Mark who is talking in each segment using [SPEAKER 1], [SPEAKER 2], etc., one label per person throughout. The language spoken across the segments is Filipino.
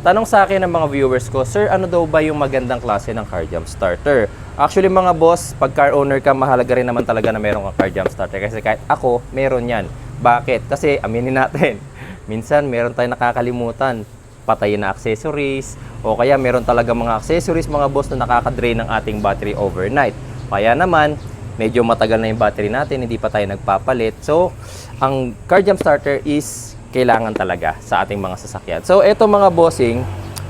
[SPEAKER 1] Tanong sa akin ng mga viewers ko, Sir, ano daw ba yung magandang klase ng car jump starter? Actually mga boss, pag car owner ka, mahalaga rin naman talaga na meron kang car jump starter. Kasi kahit ako, meron yan. Bakit? Kasi aminin natin, minsan meron tayong nakakalimutan. Patayin na accessories, o kaya meron talaga mga accessories mga boss na nakaka-drain ng ating battery overnight. Kaya naman, medyo matagal na yung battery natin, hindi pa tayo nagpapalit. So, ang car jump starter is kailangan talaga sa ating mga sasakyan. So, eto mga bossing,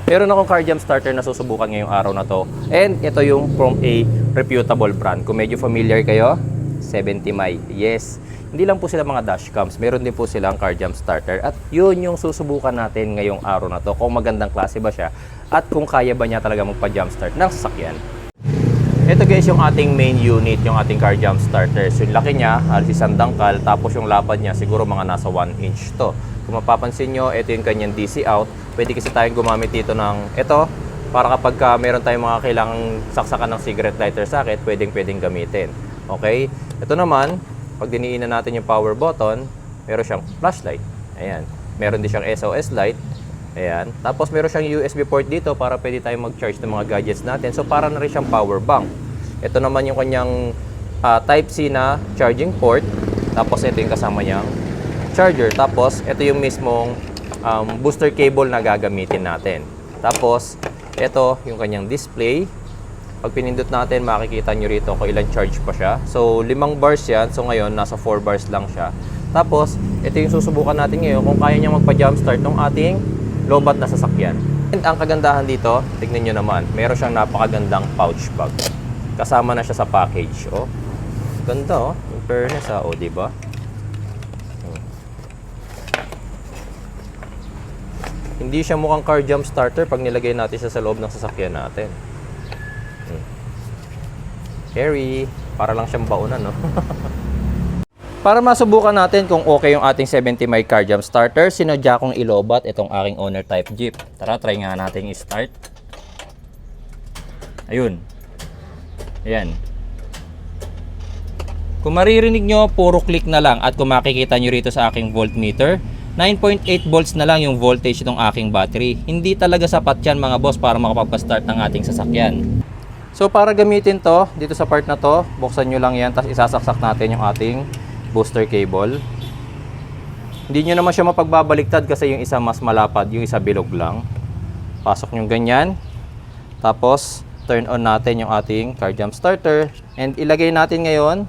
[SPEAKER 1] meron akong car jump starter na susubukan ngayong araw na to. And ito yung from a reputable brand. Kung medyo familiar kayo, 70 My. Yes. Hindi lang po sila mga dashcams, meron din po silang car jump starter. At yun yung susubukan natin ngayong araw na to. Kung magandang klase ba siya at kung kaya ba niya talaga magpa-jump start ng sasakyan. Ito guys yung ating main unit, yung ating car jump starter. So yung laki niya, halos isang dangkal, tapos yung lapad niya siguro mga nasa 1 inch to. Kung mapapansin nyo, ito yung kanyang DC out. Pwede kasi tayong gumamit dito ng ito para kapag meron tayong mga kailangang saksakan ng cigarette lighter socket, pwedeng gamitin. Okay? Ito naman, pag diniinan natin yung power button, meron siyang flashlight. Ayan. Meron din siyang SOS light. Ayan. Tapos meron siyang USB port dito para pwede tayong mag-charge ng mga gadgets natin. So para na rin siyang power bank. Ito naman yung kanyang Type-C na charging port. Tapos ito yung kasama niyang charger. Tapos ito yung mismong booster cable na gagamitin natin. Tapos ito yung kanyang display. Pag pinindot natin, makikita nyo rito kung ilang charge pa siya. So 5 bars yan. So ngayon nasa 4 bars lang siya. Tapos ito yung susubukan natin ngayon kung kaya niya magpa-jump start ng ating lobat na sasakyan. And ang kagandahan dito, tignan nyo naman, meron siyang napakagandang pouch bag. Kasama na siya sa package. Oh, ganda oh. In fairness oh, diba? Hindi siya mukhang car jump starter pag nilagay natin siya sa loob ng sasakyan natin. Carry, para lang siyang baunan, no? Para masubukan natin kung okay yung ating 70 My car jump starter, sinadya kong ilobat itong aking owner type Jeep. Tara, try nga natin i-start. Ayun. Ayan. Kung maririnig nyo, puro click na lang. At kung makikita nyo rito sa aking voltmeter, 9.8 volts na lang yung voltage ng aking battery. Hindi talaga sapat yan mga boss para makapag-start ng ating sasakyan. So para gamitin to, dito sa part na to, buksan nyo lang yan, tapos isasaksak natin yung ating booster cable. Hindi nyo naman siya mapagbabaliktad kasi yung isa mas malapad, yung isa bilog lang. Pasok nyo ganyan. Tapos turn on natin yung ating car jump starter. And ilagay natin ngayon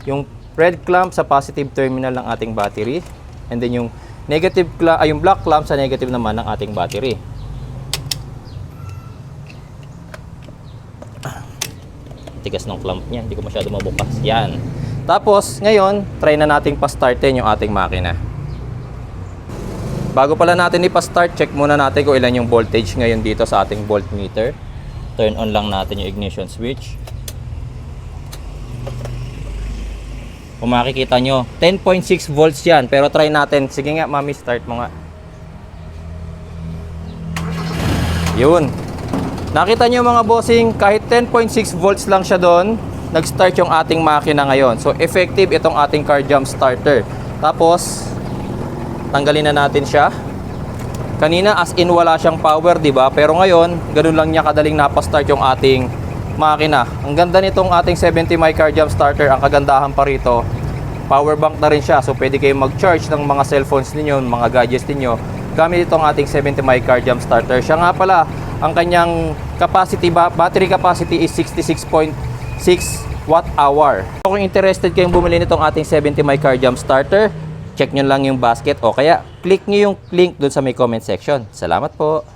[SPEAKER 1] yung red clamp sa positive terminal ng ating battery. And then yung negative clamp, yung black clamp sa negative naman ng ating battery. Tigas ng clamp niya, hindi ko masyado mabukas. Yan. Tapos, ngayon, try na nating pa-startin yung ating makina. Bago pala natin ipa-start, check muna natin kung ilan yung voltage ngayon dito sa ating voltmeter. Turn on lang natin yung ignition switch. Kung makikita nyo, 10.6 volts yan. Pero try natin. Sige nga, mami, start mo nga. Yun. Nakita nyo mga bossing, kahit 10.6 volts lang siya doon, nag-start yung ating makina ngayon. So, effective itong ating car jump starter. Tapos, tanggalin na natin siya. Kanina, as in, wala siyang power, diba? Pero ngayon, ganun lang niya kadaling napastart yung ating makina. Ang ganda nitong ating 70 My car jump starter. Ang kagandahan pa rito, power bank na rin siya. So, pwede kayong mag-charge ng mga cellphones ninyo, mga gadgets ninyo, gamit itong ating 70 My car jump starter. Siya nga pala, ang kanyang capacity, battery capacity is 66.6 watt-hour. Kung interested kayong bumili nitong ating 70 My car jump starter, check nyo lang yung basket o kaya click nyo yung link dun sa may comment section. Salamat po!